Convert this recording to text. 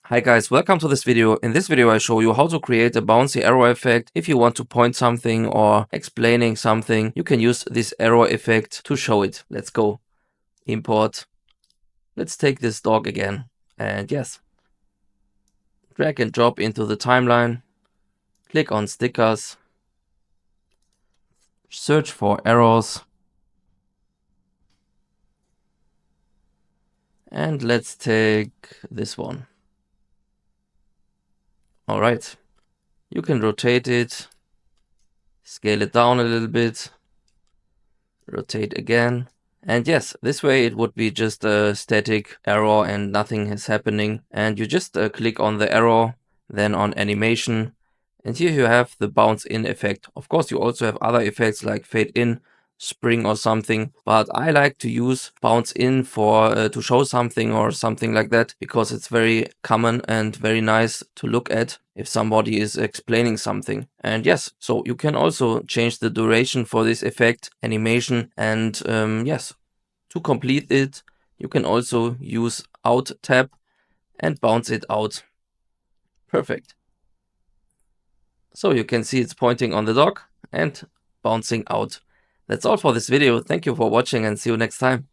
Hi guys, welcome to this video. In this video I show you how to create a bouncy arrow effect. If you want to point something or explaining something, you can use this arrow effect to show it. Let's go. Import. Let's take this dog again. And yes. Drag and drop into the timeline. Click on stickers. Search for arrows. And let's take this one. Alright. You can rotate it. Scale it down a little bit. Rotate again. And yes, this way it would be just a static arrow and nothing is happening. And you just click on the arrow, then on animation. And here you have the bounce in effect. Of course, you also have other effects like fade in, spring or something. But I like to use bounce in for to show something or something like that, because it's very common and very nice to look at if somebody is explaining something. And yes, so you can also change the duration for this effect, animation, and yes, to complete it, you can also use Out tab and bounce it out. Perfect. So you can see it's pointing on the dog and bouncing out. That's all for this video. Thank you for watching and see you next time.